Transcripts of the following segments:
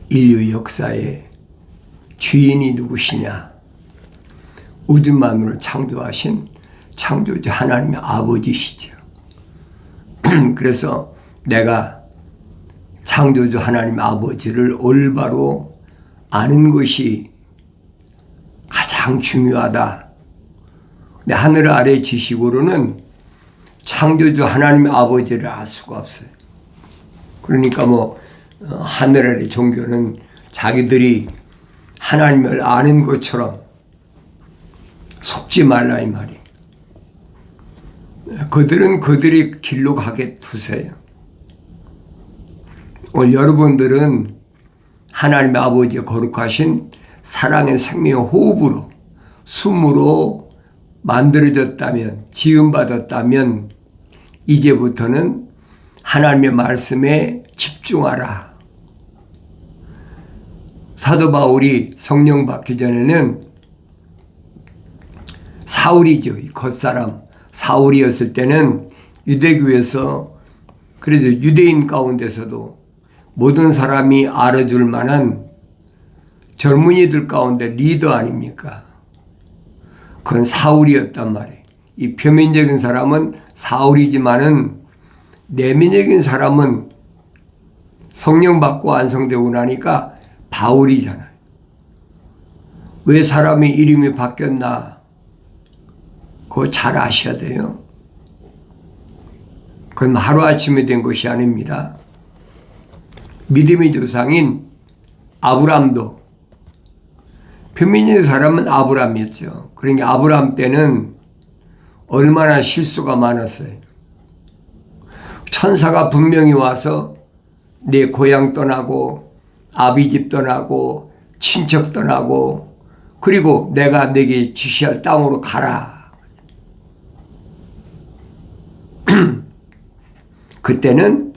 인류 역사의 주인이 누구시냐? 우주 만물을 창조하신 창조주 하나님의 아버지시죠. 그래서 내가 창조주 하나님 아버지를 올바로 아는 것이 가장 중요하다. 하늘 아래 지식으로는 창조주 하나님 아버지를 알 수가 없어요. 그러니까 하늘 아래 종교는 자기들이 하나님을 아는 것처럼 속지 말라 이 말이에요. 그들은 그들의 길로 가게 두세요. 오늘 여러분들은 하나님의 아버지의 거룩하신 사랑의 생명의 호흡으로 숨으로 만들어졌다면, 지음받았다면 이제부터는 하나님의 말씀에 집중하라. 사도 바울이 성령 받기 전에는 사울이죠. 겉사람 사울이었을 때는 유대교에서 그래도 유대인 가운데서도 모든 사람이 알아줄 만한 젊은이들 가운데 리더 아닙니까? 그건 사울이었단 말이에요. 이 표면적인 사람은 사울이지만은 내면적인 사람은 성령 받고 완성되고 나니까 바울이잖아요. 왜 사람이 이름이 바뀌었나? 그거 잘 아셔야 돼요. 그건 하루아침에 된 것이 아닙니다. 믿음의 조상인 아브람도 표면적인 사람은 아브람이었죠. 그러니까 아브람 때는 얼마나 실수가 많았어요. 천사가 분명히 와서 내 고향 떠나고 아비집 떠나고 친척 떠나고 그리고 내가 네게 지시할 땅으로 가라. 그때는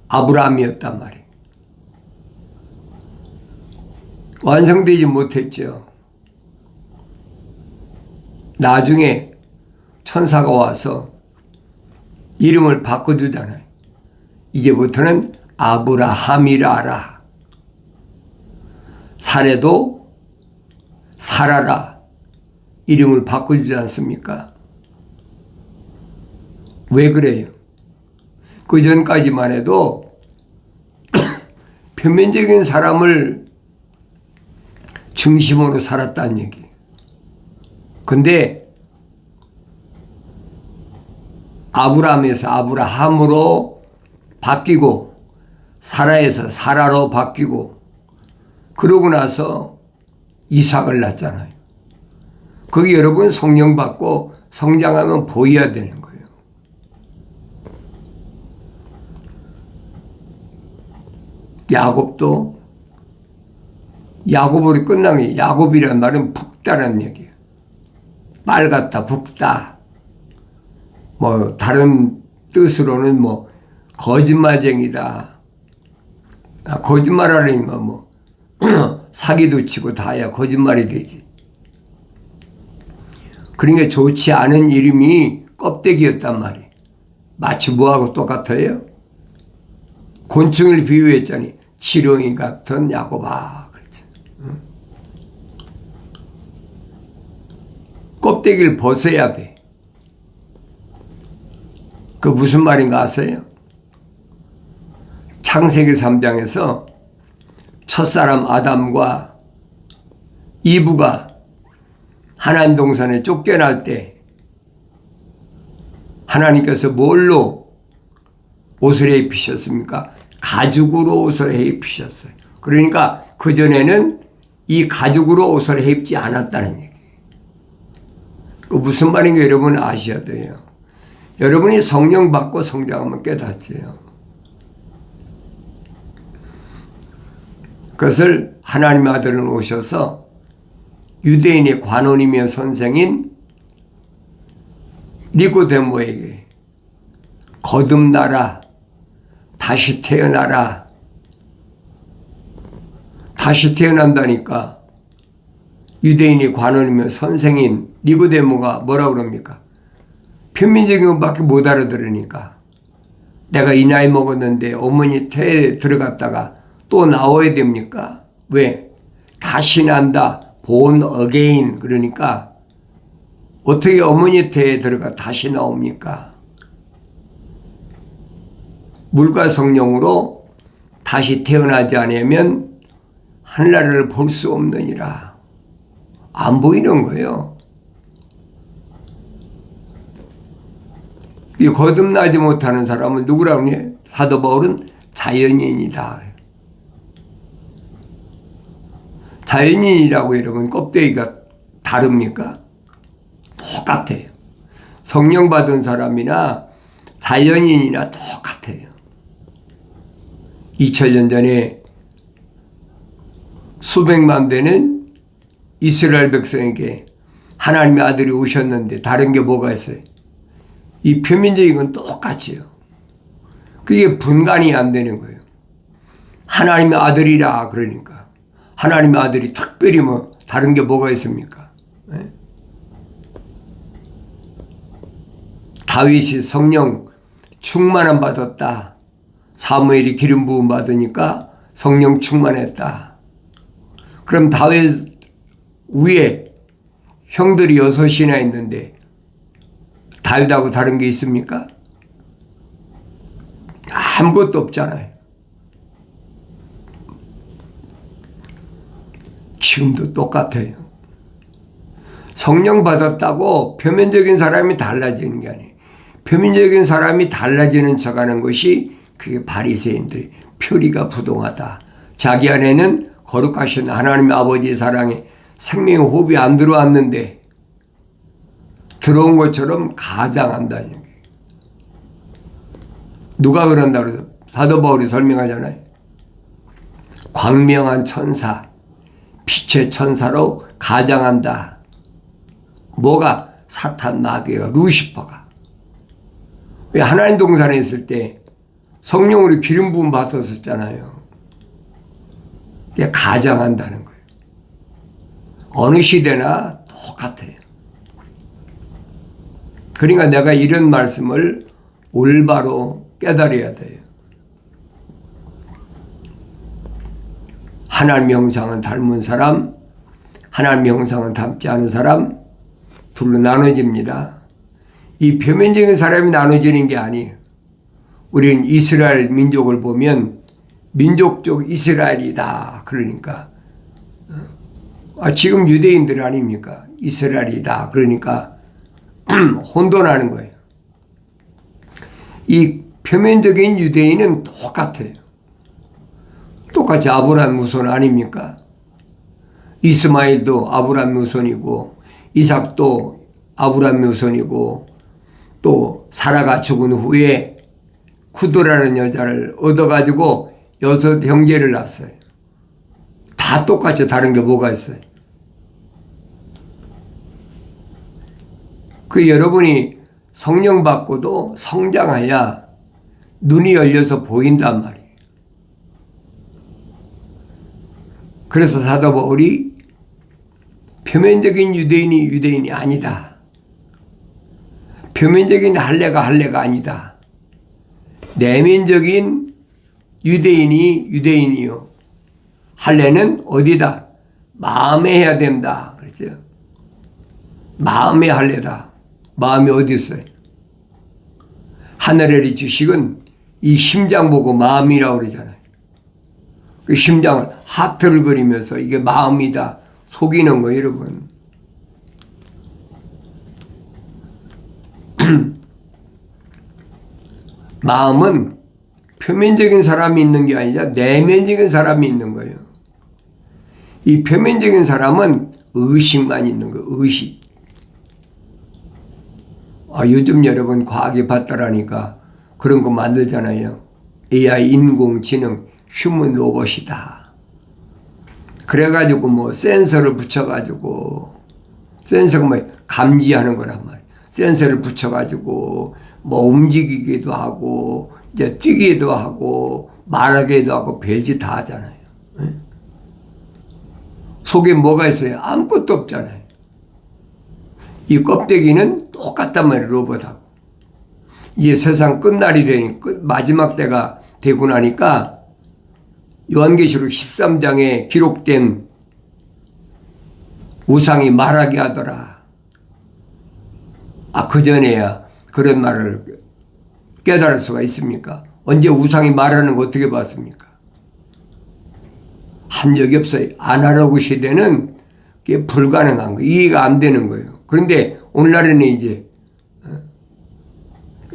아브라함이었단 말이에요. 완성되지 못했죠. 나중에 천사가 와서 이름을 바꿔주잖아요. 이제부터는 아브라함이라 하라. 사례도 사라라. 이름을 바꿔주지 않습니까? 왜 그래요? 그 전까지만 해도 표면적인 사람을 중심으로 살았다는 얘기예요. 근데 아브라함에서 아브라함으로 바뀌고 사라에서 사라로 바뀌고 그러고 나서 이삭을 낳잖아요. 거기 여러분 성령 받고 성장하면 보여야 되는 거예요. 야곱도 야곱으로 끝난 게 야곱이라는 말은 붓다라는 얘기예요. 빨갛다, 붓다. 다른 뜻으로는 거짓말쟁이다. 거짓말하려면 사기도 치고 다야 거짓말이 되지. 그러니까 좋지 않은 이름이 껍데기였단 말이에요. 마치 뭐하고 똑같아요? 곤충을 비유했자니 지렁이 같은 야곱아. 그렇죠. 껍데기를 벗어야 돼. 그 무슨 말인가 아세요? 창세기 3장에서 첫사람 아담과 이브가 하나님 동산에 쫓겨날 때 하나님께서 뭘로 옷을 입히셨습니까? 가죽으로 옷을 입히셨어요. 그러니까 그전에는 이 가죽으로 옷을 입지 않았다는 얘기예요. 그 무슨 말인가 여러분 아셔야 돼요. 여러분이 성령 받고 성장하면 깨닫지요. 그것을 하나님의 아들은 오셔서 유대인의 관원이며 선생인 니고데모에게 거듭나라, 다시 태어나라. 다시 태어난다니까 유대인의 관원이며 선생인 니고데모가 뭐라고 그럽니까? 표면적인 것밖에 못 알아들으니까 내가 이 나이 먹었는데 어머니 태에 들어갔다가 또 나와야 됩니까? 왜? 다시 난다. born again. 그러니까 어떻게 어머니 태에 들어가 다시 나옵니까? 물과 성령으로 다시 태어나지 않으면 하늘나라를 볼 수 없느니라. 안 보이는 거예요. 이 거듭나지 못하는 사람은 누구라고 해? 사도 바울은 자연인이다. 자연인이라고 여러분 껍데기가 다릅니까? 똑같아요. 성령 받은 사람이나 자연인이나 똑같아요. 2000년 전에 수백만 되는 이스라엘 백성에게 하나님의 아들이 오셨는데 다른 게 뭐가 있어요? 이 표면적인 건 똑같지요. 그게 분간이 안 되는 거예요. 하나님의 아들이라 그러니까. 하나님의 아들이 특별히 뭐 다른 게 뭐가 있습니까? 네? 다윗이 성령 충만함 받았다. 사무엘이 기름 부음 받으니까 성령 충만했다. 그럼 다윗 위에 형들이 6이나 있는데 다윗하고 다른 게 있습니까? 아무것도 없잖아요. 지금도 똑같아요. 성령 받았다고 표면적인 사람이 달라지는 게 아니에요. 표면적인 사람이 달라지는 척하는 것이 그게 바리새인들의 표리가 부동하다. 자기 안에는 거룩하신 하나님의 아버지의 사랑에 생명의 호흡이 안 들어왔는데 들어온 것처럼 가장한다는 얘기예요. 누가 그런다 그래서 사도 바울이 설명하잖아요. 광명한 천사, 빛의 천사로 가장한다. 뭐가? 사탄 마귀가 루시퍼가. 왜 하나님 동산에 있을 때 성령으로 기름 부음 받았었잖아요. 그게 가장한다는 거예요. 어느 시대나 똑같아요. 그러니까 내가 이런 말씀을 올바로 깨달아야 돼요. 하나님의 형상은 닮은 사람, 하나님의 형상은 닮지 않은 사람 둘로 나눠집니다. 이 표면적인 사람이 나눠지는 게 아니에요. 우리는 이스라엘 민족을 보면 민족적 이스라엘이다. 그러니까 지금 유대인들 아닙니까? 이스라엘이다. 그러니까 혼돈하는 거예요. 이 표면적인 유대인은 똑같아요. 똑같이 아브라함 후손 아닙니까? 이스마엘도 아브라함 후손이고 이삭도 아브라함 후손이고 또 사라가 죽은 후에 쿠드라는 여자를 얻어가지고 6 형제를 낳았어요. 다 똑같죠. 다른 게 뭐가 있어요? 그 여러분이 성령 받고도 성장해야 눈이 열려서 보인단 말이에요. 그래서 사도 바울이 표면적인 유대인이 유대인이 아니다. 표면적인 할례가 할례가 아니다. 내면적인 유대인이 유대인이요. 할례는 어디다? 마음에 해야 된다. 그렇죠? 마음의 할례다. 마음이 어디 있어요? 하늘의 주식은 이 심장 보고 마음이라고 그러잖아요. 그 심장을 하트를 그리면서 이게 마음이다. 속이는 거예요, 여러분. 마음은 표면적인 사람이 있는 게 아니라 내면적인 사람이 있는 거예요. 이 표면적인 사람은 의식만 있는 거예요. 의식. 요즘 여러분 과학이 발달하니까 그런 거 만들잖아요. AI 인공지능 휴먼 로봇이다. 그래가지고 뭐 센서를 붙여가지고 센서가 뭐 감지하는 거란 말이에요. 센서를 붙여가지고 뭐 움직이기도 하고 이제 뛰기도 하고 말하기도 하고 별짓 다 하잖아요. 속에 뭐가 있어요? 아무것도 없잖아요. 이 껍데기는 똑같단 말이에요. 로봇하고. 이제 세상 끝날이 되니 마지막 때가 되고 나니까 요한계시록 13장에 기록된 우상이 말하게 하더라. 그전에야 그런 말을 깨달을 수가 있습니까? 언제 우상이 말하는 거 어떻게 봤습니까? 한 적이 없어요. 아날로그 시대는 그게 불가능한 거예요. 이해가 안 되는 거예요. 그런데 오늘날에는 이제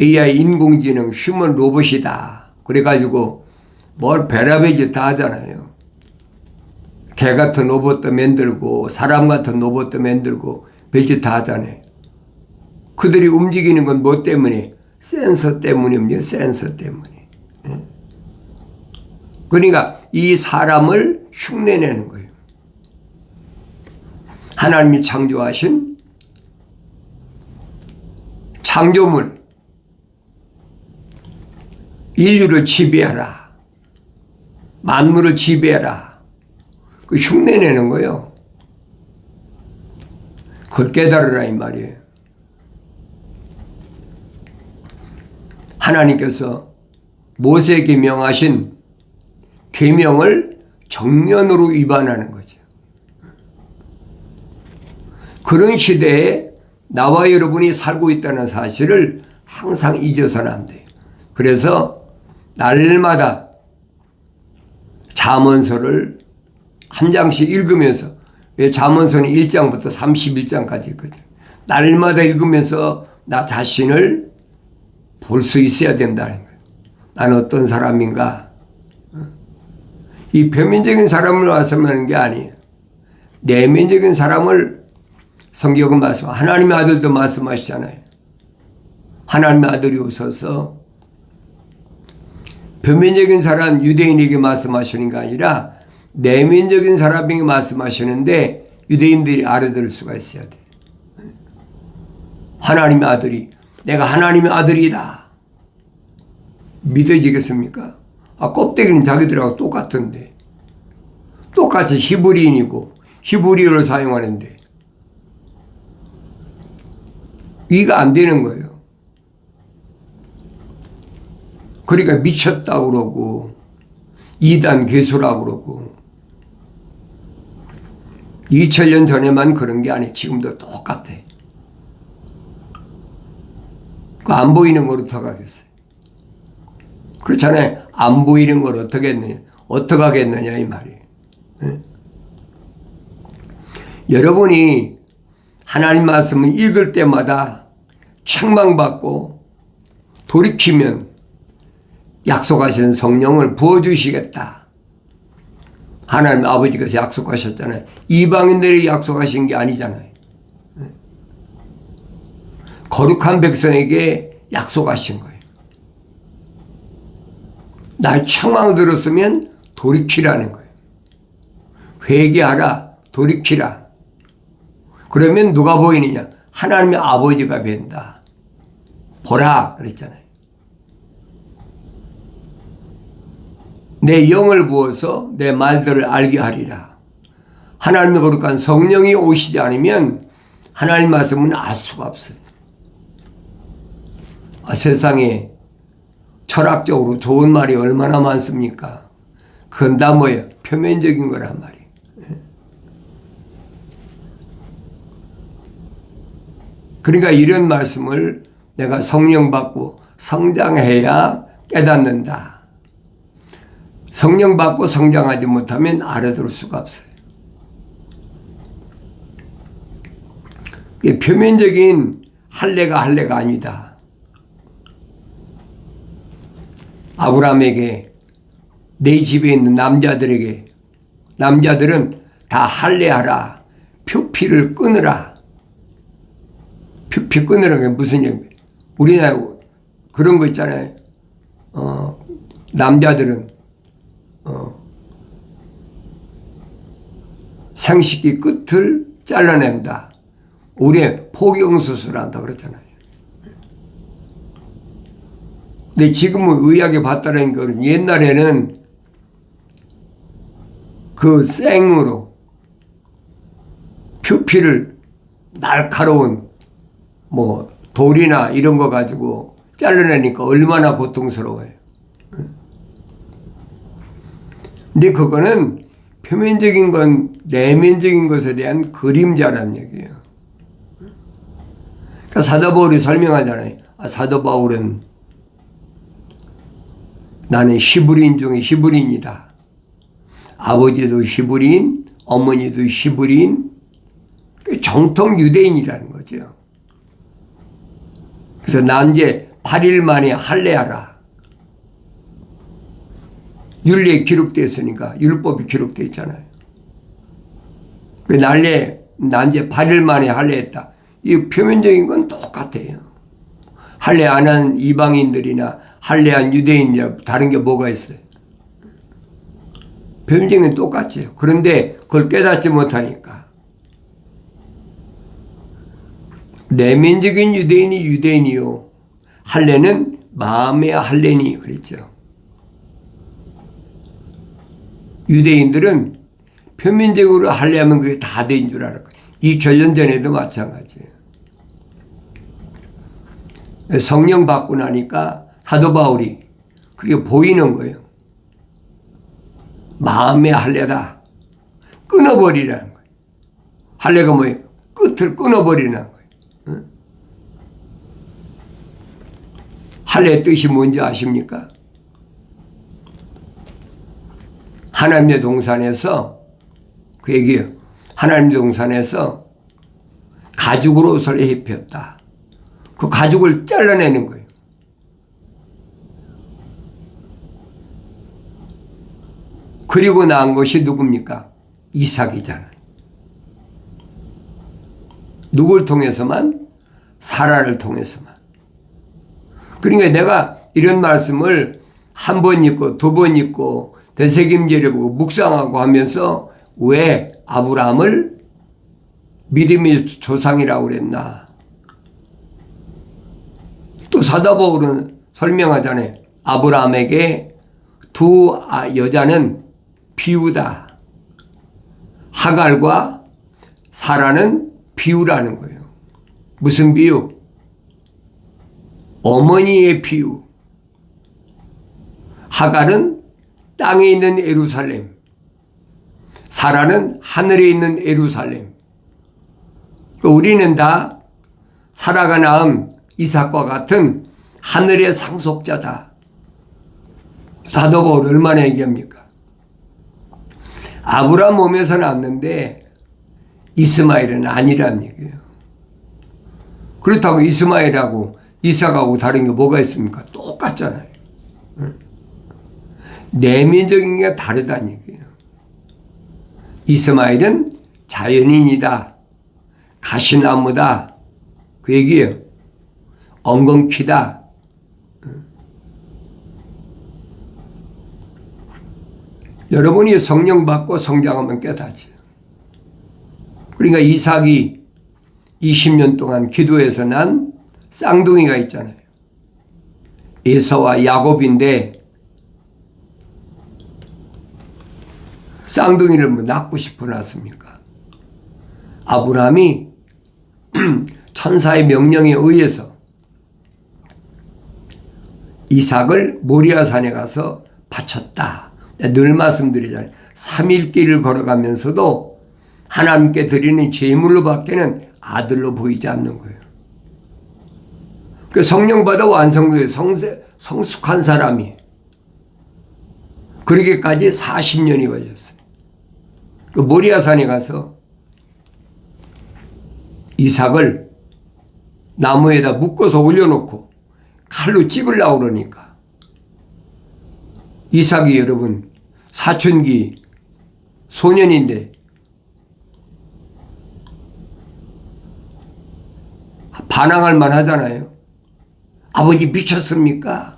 AI 인공지능 휴먼 로봇이다. 그래가지고 뭘 별의별 다 하잖아요. 개 같은 로봇도 만들고 사람 같은 로봇도 만들고 별짓 다 하잖아요. 그들이 움직이는 건 뭐 때문에? 센서 때문이요. 센서 때문에. 그러니까 이 사람을 흉내내는 거예요. 하나님이 창조하신 창조물 인류를 지배하라. 만물을 지배하라. 그 흉내내는 거예요. 그걸 깨달으라 이 말이에요. 하나님께서 모세에게 명하신 계명을 정면으로 위반하는 거죠. 그런 시대에 나와 여러분이 살고 있다는 사실을 항상 잊어서는 안 돼요. 그래서 날마다 잠언서를 한 장씩 읽으면서, 왜 잠언서는 1장부터 31장까지 있거든요. 날마다 읽으면서 나 자신을 볼 수 있어야 된다는 거예요. 나는 어떤 사람인가? 이 표면적인 사람을 말씀하는 게 아니에요. 내면적인 사람을 성경은 하나님의 아들도 말씀하시잖아요. 하나님의 아들이 오셔서 표면적인 사람 유대인에게 말씀하시는 게 아니라 내면적인 사람에게 말씀하시는데 유대인들이 알아들을 수가 있어야 돼요. 하나님의 아들이 내가 하나님의 아들이다. 믿어지겠습니까? 껍데기는 자기들하고 똑같은데 똑같이 히브리인이고 히브리어를 사용하는데 이해가 안 되는 거예요. 그러니까 미쳤다고 그러고 이단 개수라고 그러고 2000년 전에만 그런 게 아니에요. 지금도 똑같아. 안 보이는 걸 어떡하겠어요? 그렇잖아요. 안 보이는 걸 어떻게 하겠느냐 이 말이에요. 네? 여러분이 하나님 말씀을 읽을 때마다 책망받고 돌이키면 약속하신 성령을 부어주시겠다. 하나님 아버지께서 약속하셨잖아요. 이방인들이 약속하신 게 아니잖아요. 거룩한 백성에게 약속하신 거예요. 날 책망 들었으면 돌이키라는 거예요. 회개하라, 돌이키라. 그러면 누가 보이느냐? 하나님의 아버지가 뵌다. 보라 그랬잖아요. 내 영을 부어서 내 말들을 알게 하리라. 하나님의 거룩한 성령이 오시지 않으면 하나님 말씀은 알 수가 없어요. 세상에 철학적으로 좋은 말이 얼마나 많습니까? 그건 다 뭐예요? 표면적인 거란 말이에요. 그러니까 이런 말씀을 내가 성령 받고 성장해야 깨닫는다. 성령 받고 성장하지 못하면 알아들을 수가 없어요. 이게 표면적인 할례가 아니다. 아브라함에게 내 집에 있는 남자들은 다 할례하라. 표피를 끊으라. 표피 끊으라는 게 무슨 얘기예요? 우리나라 그런 거 있잖아요. 남자들은 생식기 끝을 잘라낸다. 우리의 포경수술한다 그랬잖아요. 근데 지금은 의학에 발달한 거는 옛날에는 그 생으로 표피를 날카로운 뭐 돌이나 이런 거 가지고 잘라내니까 얼마나 고통스러워요. 근데 그거는 표면적인 건 내면적인 것에 대한 그림자라는 얘기예요. 그러니까 사도 바울이 설명하잖아요. 사도 바울은 나는 히브리인 중에 히브리인이다. 아버지도 히브리인, 어머니도 히브리인, 정통 유대인이라는 거죠. 그래서 난 이제 8일 만에 할례하라. 율례에 기록되어 있으니까, 율법이 기록되어 있잖아요. 난 이제 8일 만에 할례했다. 이 표면적인 건 똑같아요. 할례 안 한 이방인들이나 할례한 유대인이나 다른 게 뭐가 있어요? 표면적인 건 똑같죠. 그런데 그걸 깨닫지 못하니까. 내면적인 유대인이 유대인이요. 할례는 마음의 할례니 그랬죠. 유대인들은 표면적으로 할례하면 그게 다 된 줄 알았거든요. 2000년 전에도 마찬가지예요. 성령 받고 나니까 사도 바울이 그게 보이는 거예요. 마음의 할례다. 끊어버리라는 거예요. 할례가 뭐예요? 끝을 끊어버리는 거예요. 할례의 뜻이 뭔지 아십니까? 하나님의 동산에서 그 얘기예요. 하나님의 동산에서 가죽으로 옷을 입혔다. 그 가죽을 잘라내는 거예요. 그리고 나온 것이 누굽니까? 이삭이잖아요. 누굴 통해서만? 사라를 통해서만. 그러니까 내가 이런 말씀을 한 번 읽고 두 번 읽고 되새김질해보고 묵상하고 하면서 왜 아브라함을 믿음의 조상이라고 그랬나? 또 사도 바울은 설명하잖아요. 아브라함에게 두 여자는 비유다. 하갈과 사라는 비유라는 거예요. 무슨 비유? 어머니의 비유. 하갈은 땅에 있는 예루살렘, 사라는 하늘에 있는 예루살렘. 우리는 다 사라가 낳은 이삭과 같은 하늘의 상속자다. 사도 바울 얼마나 얘기합니까? 아브라함 몸에서 낳았는데 이스마엘은 아니란 얘기예요. 그렇다고 이스마엘하고 이삭하고 다른 게 뭐가 있습니까? 똑같잖아요. 내면적인 게 다르다는 얘기예요. 이스마엘은 자연인이다. 가시나무다. 그 얘기예요. 엉겅퀴다. 여러분이 성령 받고 성장하면 깨닫죠. 그러니까 이삭이 20년 동안 기도해서 난 쌍둥이가 있잖아요. 에서와 야곱인데 쌍둥이를 뭐 낳고 싶어 낳습니까? 아브라함이 천사의 명령에 의해서 이삭을 모리아산에 가서 바쳤다. 늘 말씀드리잖아요. 3일 길을 걸어가면서도 하나님께 드리는 제물로 밖에는 아들로 보이지 않는 거예요. 그 성령 받아 완성된 성숙한 사람이 그러기까지 40년이 걸렸어요. 그 모리아산에 가서 이삭을 나무에다 묶어서 올려놓고 칼로 찍으려고 그러니까 이삭이 여러분 사춘기 소년인데 반항할 만하잖아요. 아버지 미쳤습니까?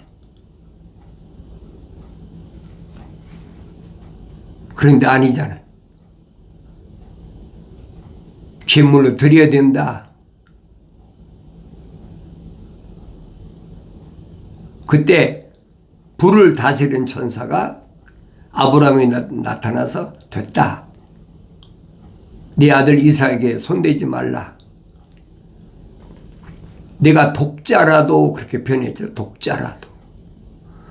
그런데 아니잖아요. 제물로 드려야 된다. 그때 불을 다스리는 천사가 아브라함에 나타나서 됐다. 네 아들 이삭에게 손대지 말라. 내가 독자라도 그렇게 표현했죠. 독자라도.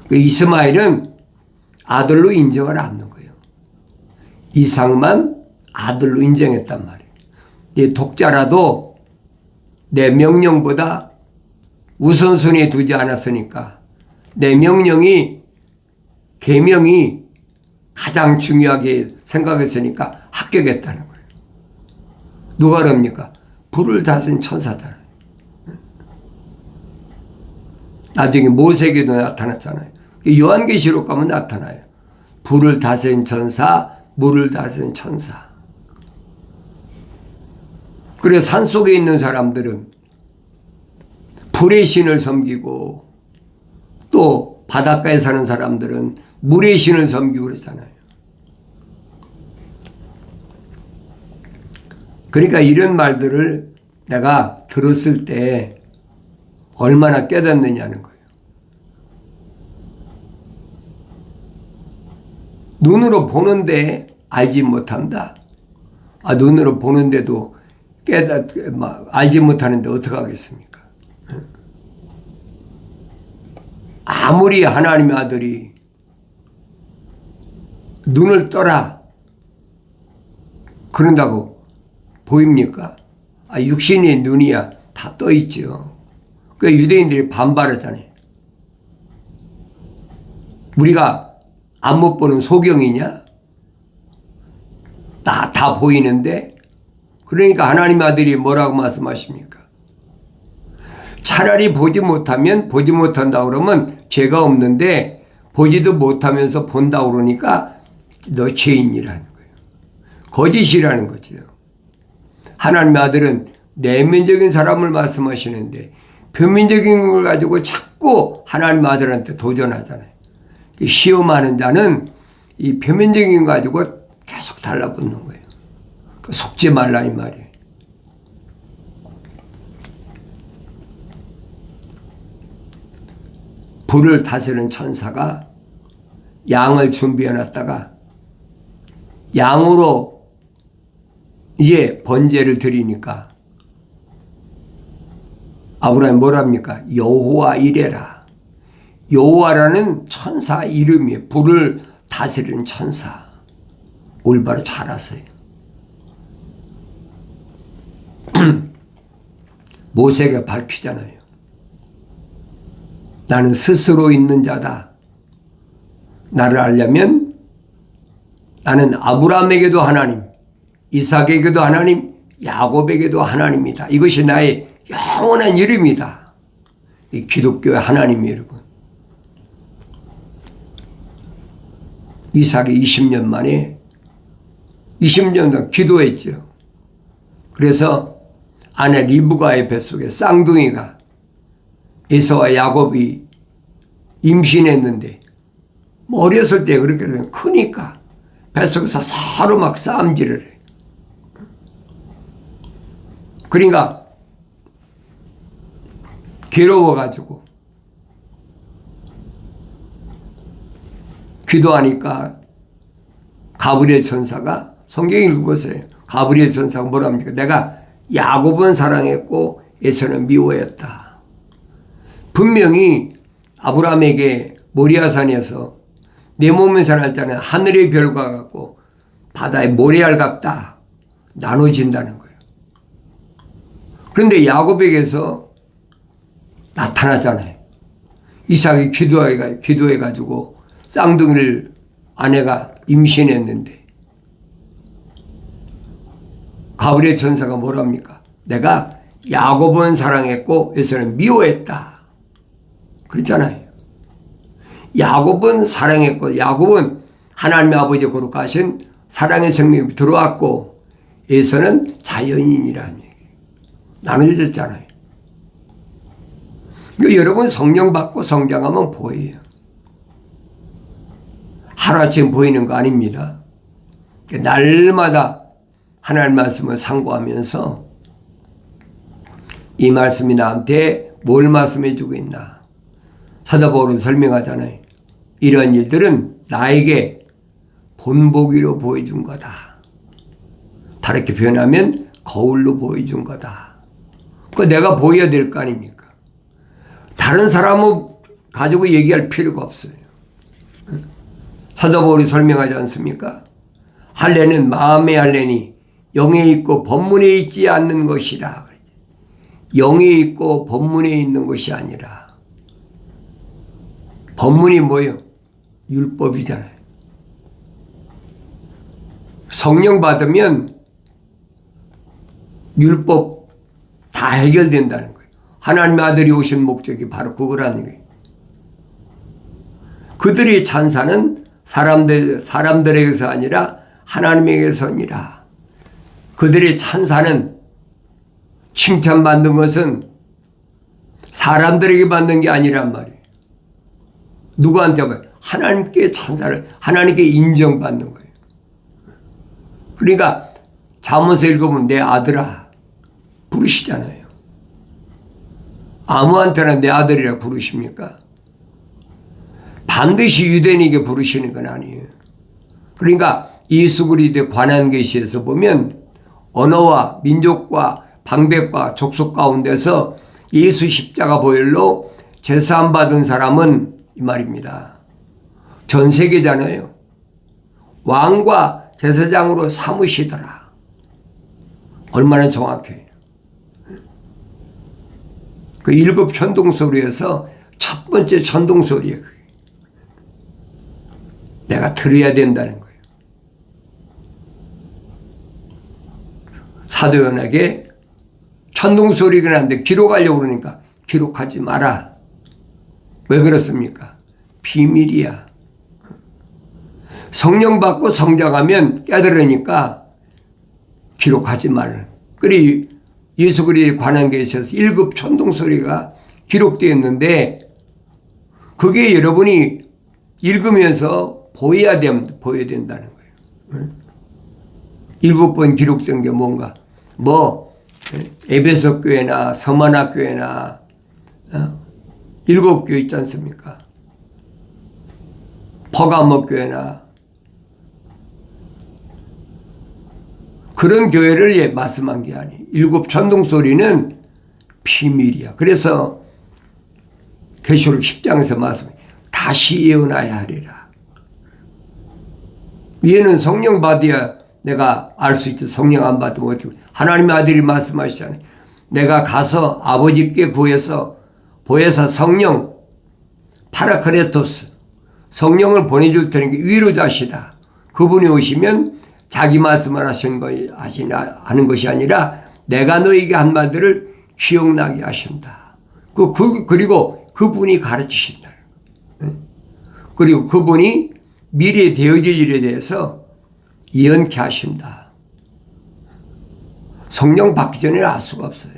그 이스마엘은 아들로 인정을 않는 거예요. 이삭만 아들로 인정했단 말이에요. 이 독자라도 내 명령보다 우선순위에 두지 않았으니까 내 명령이 계명이 가장 중요하게 생각했으니까 합격했다는 거예요. 누가 그럽니까? 불을 다스린 천사잖아요. 나중에 모세에게도 나타났잖아요. 요한계시록 가면 나타나요. 불을 다스린 천사, 물을 다스린 천사. 그래서 산속에 있는 사람들은 불의 신을 섬기고 또 바닷가에 사는 사람들은 물의 신을 섬기고 그러잖아요. 그러니까 이런 말들을 내가 들었을 때 얼마나 깨닫느냐는 거예요. 눈으로 보는데 알지 못한다. 눈으로 보는데도 알지 못하는데 어떡하겠습니까? 아무리 하나님의 아들이 눈을 떠라 그런다고 보입니까? 육신의 눈이야 다 떠 있죠. 그 유대인들이 반발하잖아요. 우리가 안 못 보는 소경이냐? 다 보이는데. 그러니까 하나님의 아들이 뭐라고 말씀하십니까? 차라리 보지 못하면 보지 못한다 그러면 죄가 없는데 보지도 못하면서 본다 그러니까 너 죄인이라는 거예요. 거짓이라는 거죠. 하나님의 아들은 내면적인 사람을 말씀하시는데 표면적인 걸 가지고 자꾸 하나님의 아들한테 도전하잖아요. 시험하는 자는 이 표면적인 거 가지고 계속 달라붙는 거예요. 속지 말라 이 말이에요. 불을 다스리는 천사가 양을 준비해 놨다가 양으로 이제 번제를 드리니까 아브라함이 뭐랍니까? 여호와 이레라. 여호와라는 천사 이름이에요. 불을 다스리는 천사. 올바로 잘 아세요. 모세가 밝히잖아요. 나는 스스로 있는 자다. 나를 알려면 나는 아브라함에게도 하나님, 이삭에게도 하나님, 야곱에게도 하나님이다. 이것이 나의 영원한 이름이다. 이 기독교의 하나님이 여러분. 이삭이 20년 만에 20년 동안 기도했죠. 그래서 아내 리브가의 뱃속에 쌍둥이가 에서와 야곱이 임신했는데 어렸을 때 그렇게 되면 크니까 뱃속에서 서로 막 싸움질을 해. 그러니까 괴로워가지고 기도하니까 가브리엘 천사가 성경 읽어보세요. 가브리엘 천사가 뭐랍니까? 내가 야곱은 사랑했고 에서는 미워했다. 분명히 아브라함에게 모리아산에서 내 몸에 살았잖아요. 하늘의 별과 같고 바다의 모래알 같다. 나눠진다는 거예요. 그런데 야곱에게서 나타나잖아요. 이삭이 기도해가지고 쌍둥이를 아내가 임신했는데 가브리엘 천사가 뭐랍니까? 내가 야곱은 사랑했고 에서는 미워했다. 그랬잖아요. 야곱은 사랑했고 야곱은 하나님의 아버지 거룩하신 사랑의 생명이 들어왔고 에서는 자연인이라는 얘기예요. 나눠졌잖아요. 여러분 성령 받고 성장하면 보여요. 하루아침에 보이는 거 아닙니다. 날마다 하나님 말씀을 상고하면서 이 말씀이 나한테 뭘 말씀해 주고 있나. 사도 바울은 설명하잖아요. 이런 일들은 나에게 본보기로 보여준 거다. 다르게 표현하면 거울로 보여준 거다. 그거 내가 보여야 될 거 아닙니까? 다른 사람을 가지고 얘기할 필요가 없어요. 사도 바울이 설명하지 않습니까? 할례는 마음의 할례니 영에 있고 법문에 있지 않는 것이라. 영에 있고 법문에 있는 것이 아니라. 법문이 뭐예요? 율법이잖아요. 성령 받으면 율법 다 해결된다는 거예요. 하나님의 아들이 오신 목적이 바로 그거라는 거예요. 그들의 찬사는 사람들에게서 아니라 하나님에게서니라. 그들의 찬사는 칭찬받는 것은 사람들에게 받는 게 아니란 말이에요. 누구한테 봐요? 하나님께 찬사를, 하나님께 인정받는 거예요. 그러니까 잠언서 읽어보면 내 아들아 부르시잖아요. 아무한테나 내 아들이라 부르십니까? 반드시 유대인에게 부르시는 건 아니에요. 그러니까 예수 그리스도의 관한계시에서 보면 언어와 민족과 방백과 족속 가운데서 예수 십자가 보혈로 제사함 받은 사람은 이 말입니다. 전 세계잖아요. 왕과 제사장으로 삼으시더라. 얼마나 정확해요. 그 7 천둥소리에서 첫 번째 천둥소리예요. 내가 들어야 된다는 거예요. 사도 요한에게 천둥소리가 나는데 기록하려고 그러니까 기록하지 마라. 왜 그렇습니까? 비밀이야. 성령 받고 성장하면 깨달으니까 기록하지 말라. 그리고 예수 그리스도의 관한계시에서 1급 천둥소리가 기록되어 그게 여러분이 읽으면서 보여야 된다는 거예요. 7번 기록된 게 뭔가? 에베소 교회나 서마나 교회나 7교회 있지 않습니까? 퍼가모 교회나 그런 교회를 말씀한 게 아니에요. 7 천둥소리는 비밀이야. 그래서 계시록 10장에서 말씀해 다시 예언하여야 하리라. 얘는 성령 받아야 내가 알 수 있지. 성령 안 받으면 어떻게. 하나님의 아들이 말씀하시잖아요. 내가 가서 아버지께 구해서 보혜사 성령 파라크레토스 성령을 보내줄 테니까 위로자시다. 그분이 오시면 자기 말씀을 하는 것이 아니라 내가 너에게 한 말들을 기억나게 하신다. 그리고 그분이 가르치신다. 그리고 그분이 미래에 되어질 일에 대해서 예언케 하신다. 성령 받기 전에 알 수가 없어요.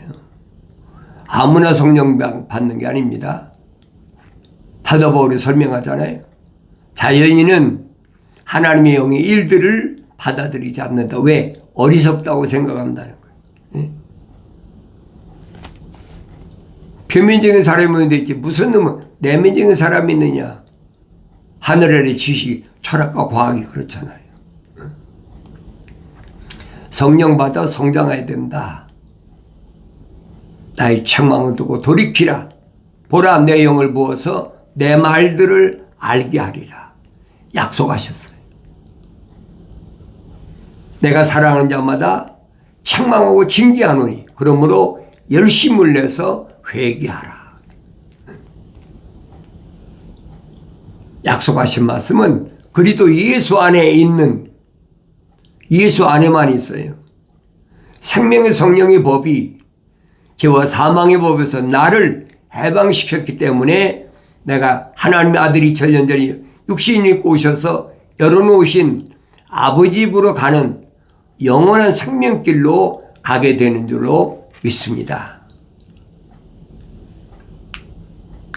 아무나 성령 받는 게 아닙니다. 사도 바울이 설명하잖아요. 자연인은 하나님의 영의 일들을 받아들이지 않는다. 왜? 어리석다고 생각한다는 거예요. 표면적인 사람이 있지 무슨 놈은 내면적인 사람이 있느냐. 하늘 아래 지식, 철학과 과학이 그렇잖아요. 성령 받아 성장해야 된다. 나의 책망을 두고 돌이키라. 보라 내 영을 부어서 내 말들을 알게 하리라. 약속하셨어요. 내가 사랑하는 자마다 책망하고 징계하노니 그러므로 열심을 내서 회개하라. 약속하신 말씀은 그리스도 예수 안에 있는 예수 안에만 있어요. 생명의 성령의 법이 죄와 사망의 법에서 나를 해방시켰기 때문에 내가 하나님의 아들이 전년전에 육신 입고 오셔서 열어놓으신 아버지 집으로 가는 영원한 생명길로 가게 되는 줄로 믿습니다.